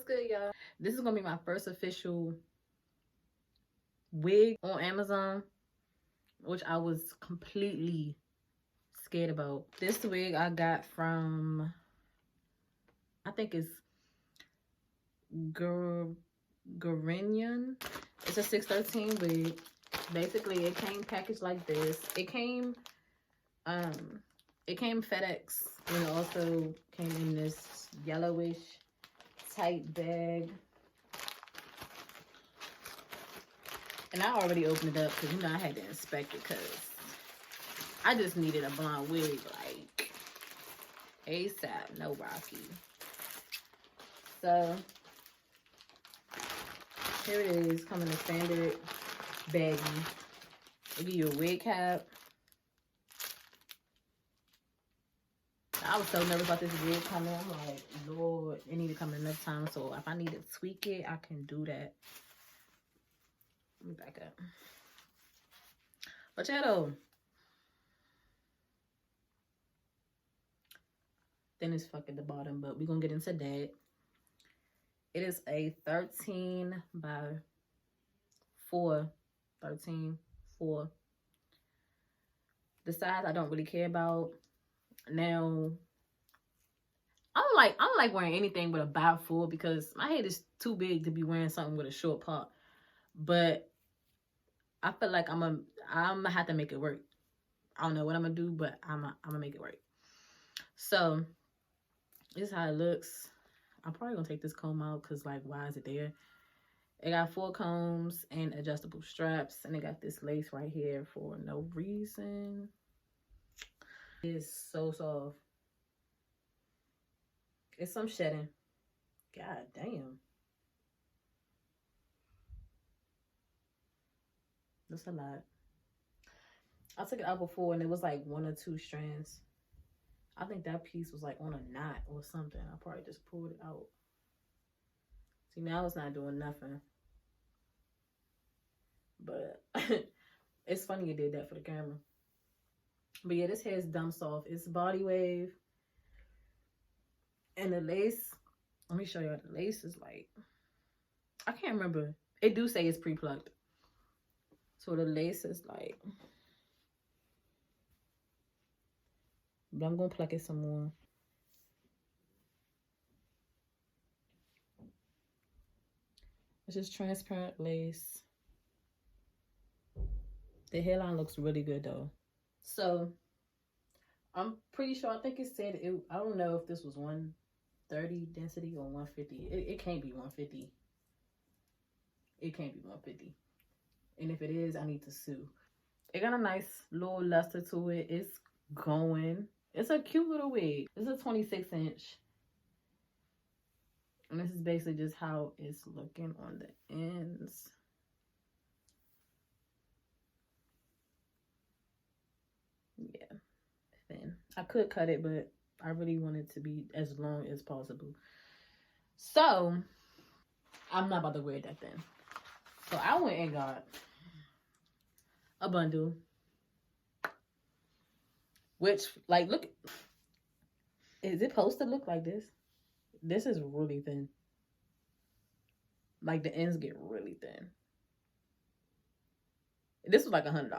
What's good, y'all? This is gonna be my first official wig on Amazon, which I was completely scared about. This wig I got from, I think it's Gurenyun. It's a 613 wig. Basically, it came packaged like this. It came FedEx, and it also came in this yellowish tight bag. And I already opened it up because, you know, I had to inspect it because I just needed a blonde wig, like, ASAP, no Rocky. So, here it is, coming in standard baggie. They give you a wig cap. I was so nervous about this wig coming. I'm like, Lord, it need to come in enough time. So, if I need to tweak it, I can do that. Let me back up. But yeah, though. Then it's fuck at the bottom, but we're gonna get into that. It is a 13 by 4. 13, 4. The size I don't really care about. Now, I don't like wearing anything with a by 4 because my head is too big to be wearing something with a short part. But I feel like I'm gonna have to make it work. I don't know what I'm gonna do, but I'm gonna make it work. So this is how it looks. I'm probably gonna take this comb out because, like, why is it there? It got 4 combs and adjustable straps, and it got this lace right here for no reason. It's so soft. It's some shedding. God damn. That's a lot. I took it out before and it was like 1 or 2 strands. I think that piece was like on a knot or something. I probably just pulled it out. See, now it's not doing nothing. But it's funny you did that for the camera. But yeah, this hair is dumb soft. It's body wave. And the lace, let me show you. The lace is like, I can't remember. It do say it's pre-plucked. So the lace is like, but I'm gonna pluck it some more. It's just transparent lace. The hairline looks really good though. So I'm pretty sure, I think it said it, I don't know if this was 130 density or 150. It can't be 150. It can't be 150. And if it is, I need to sue. It got a nice little luster to it. It's going. It's a cute little wig. It's a 26-inch. And this is basically just how it's looking on the ends. Yeah. Thin. I could cut it, but I really want it to be as long as possible. So, I'm not about to wear that thin. So, I went and got a bundle. Which, like, look. Is it supposed to look like this? This is really thin. Like, the ends get really thin. This was like $100.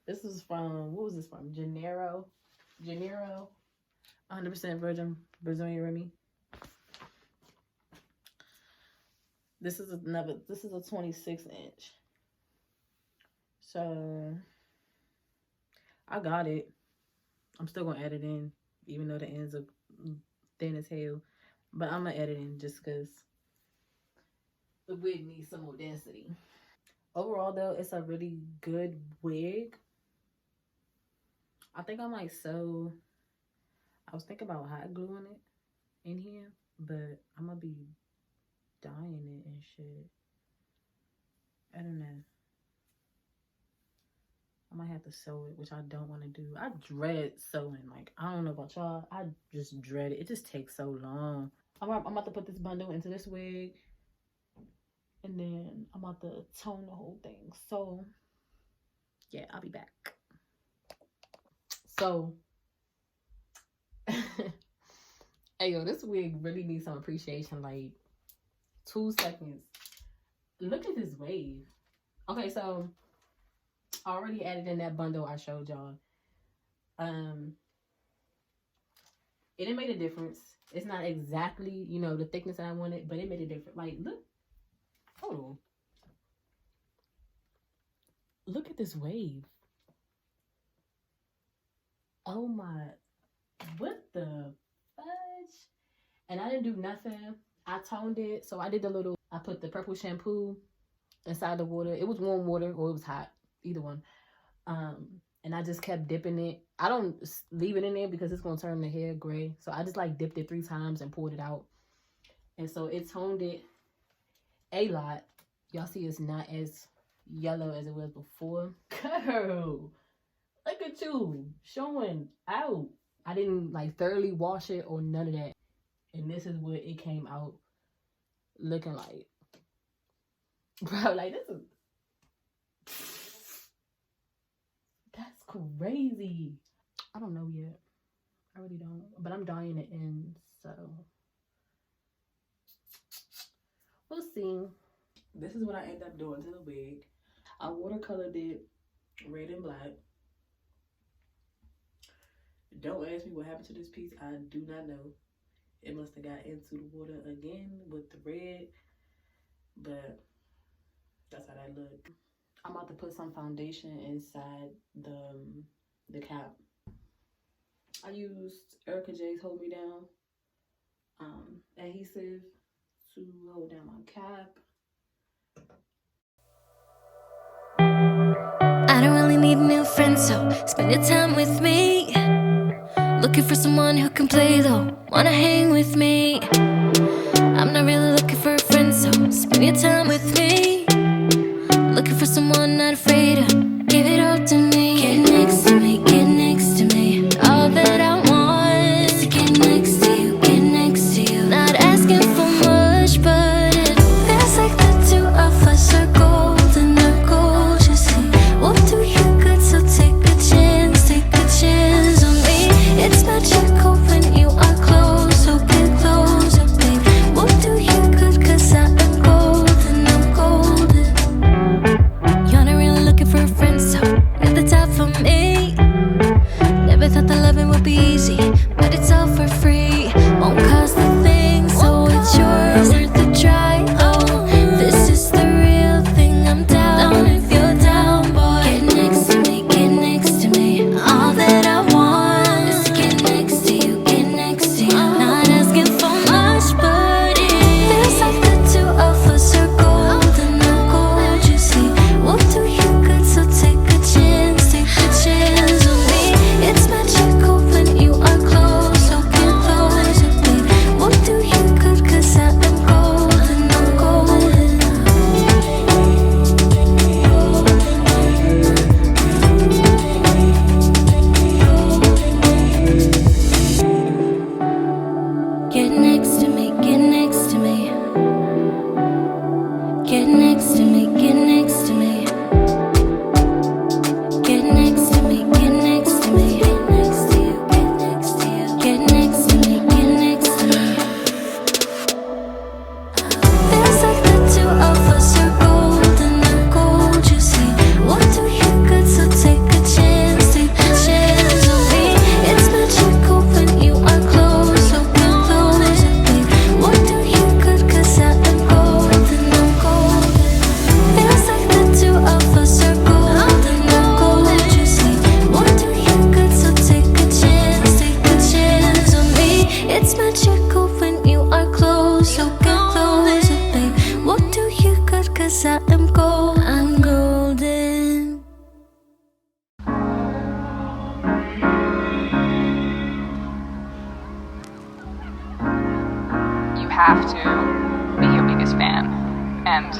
This was from, what was this from? Janeiro. 100% virgin Brazilian Remy. This is a 26-inch. So, I got it. I'm still gonna edit in, even though the ends are thin as hell. But I'm gonna edit in just because the wig needs some more density. Overall, though, it's a really good wig. I think I might sew. I was thinking about hot gluing it in here, but I'm gonna be dyeing it and shit. I don't know. I might have to sew it, which I don't want to do. I dread sewing. Like, I don't know about y'all. I just dread it. It just takes so long. I'm about to put this bundle into this wig. And then I'm about to tone the whole thing. So, yeah, I'll be back. So, hey, yo, this wig really needs some appreciation. Like, 2 seconds. Look at this wave. Okay, so I already added in that bundle I showed y'all. It didn't make a difference. It's not exactly, you know, the thickness that I wanted, but it made a difference. Like, look. Hold on. Look at this wave. Oh my, what the fudge? And I didn't do nothing. I toned it. So I did I put the purple shampoo inside the water. It was warm water or it was hot, either one. And I just kept dipping it. I don't leave it in there because it's going to turn the hair gray. So I just like dipped it 3 times and poured it out. And so it toned it a lot. Y'all see it's not as yellow as it was before. Girl, look at you showing out. I didn't like thoroughly wash it or none of that. And this is what it came out looking like. Bro, like this is... That's crazy. I don't know yet. I really don't. But I'm dyeing it in, so we'll see. This is what I end up doing to the wig. I watercolored it red and black. Don't ask me what happened to this piece. I do not know. It must have got into the water again with the red. But that's how that look. I'm about to put some foundation inside the cap. I used Erica J's Hold Me Down adhesive to hold down my cap. I don't really need a new friend, so spend your time with me. Looking for someone who can play though, wanna hang with me. I'm not really looking for a friend, so spend your time with me. Looking for someone not afraid to give it all to me. Get next to me, get next to me. All that I want is to get next to you, get next to you. Not asking for much, but it feels like the two of us are golden, are gold, you see. We'll do you good, so take a chance on me. It's magical when you are close, so get closer, babe. We'll do you good, cause I am golden, I'm golden. You're not really looking for a friend, so you're the type for me. Never thought that loving would be easy, but it's all for free. Won't cost a thing, so it's yours, worth a try. Oh, this is the real thing, I'm down if you're down, boy. Get next to me, get next to me. All that I want is to get next to you, get next to you. Not asking for much, but it feels like the two of us are golden, are gold, you see. We'll do you good, so take a chance on me. It's magical when you are close, so get closer, babe. We'll do you good, cause I am golden, I'm golden. Get next to me, get next to me. Get next to me, get next to me. Get next to me, get next to me. Get next to you, get next to you. Get next to me, get next to me. Feels like the two of us are golden, are gold, you see. We'll do you good, so take a chance on me. It's magical when you are close, so get closer, babe. We'll do you good, cause I am golden, I'm golden. Feels like the two of us are golden, are gold, you see. We'll do you good, so take a chance on me. It's magical when you are close, so get closer, babe. We'll do you good, cause I am gold, I'm golden. You have to be your biggest fan. And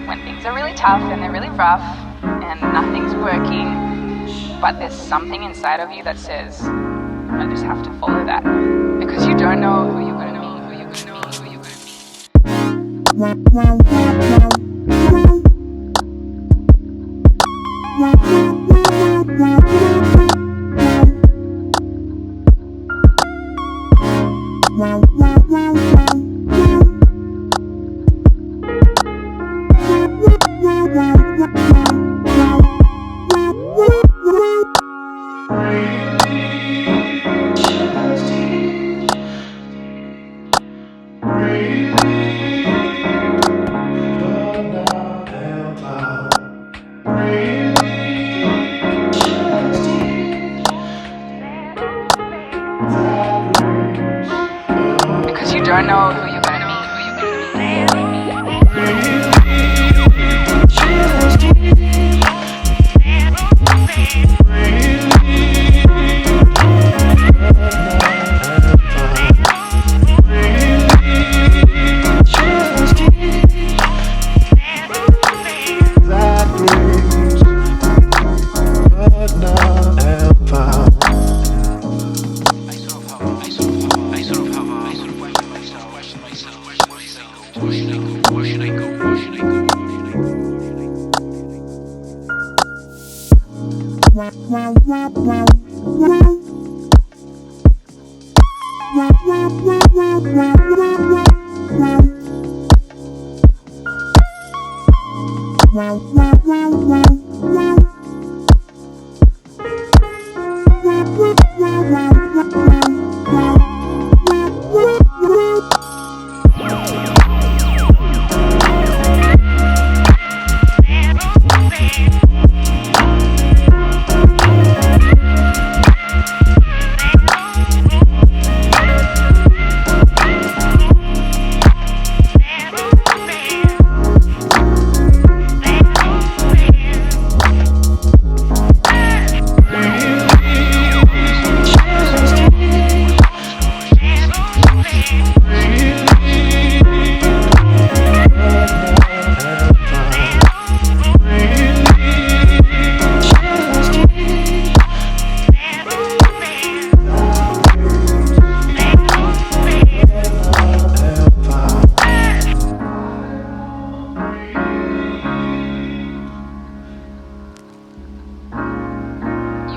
when things are really tough and they're really rough and nothing's working, but there's something inside of you that says, I just have to follow that. Because you don't know who you're gonna meet, who you're gonna meet, who you're gonna meet. Because you don't know who you're gonna meet.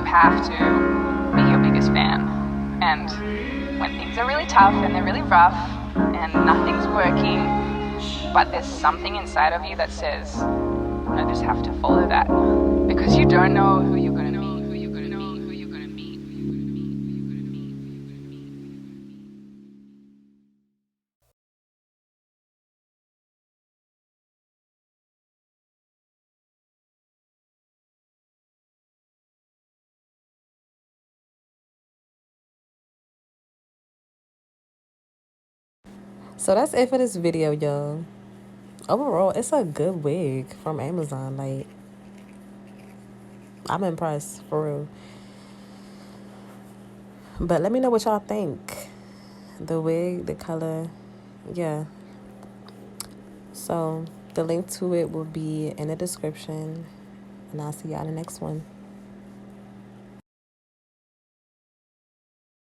Have to be your biggest fan. And when things are really tough and they're really rough and nothing's working, but there's something inside of you that says, I just have to follow that. Because you don't know who you're gonna meet. So that's it for this video, y'all. Overall, it's a good wig from Amazon. Like, I'm impressed, for real. But let me know what y'all think. The wig, the color, yeah. So the link to it will be in the description. And I'll see y'all in the next one.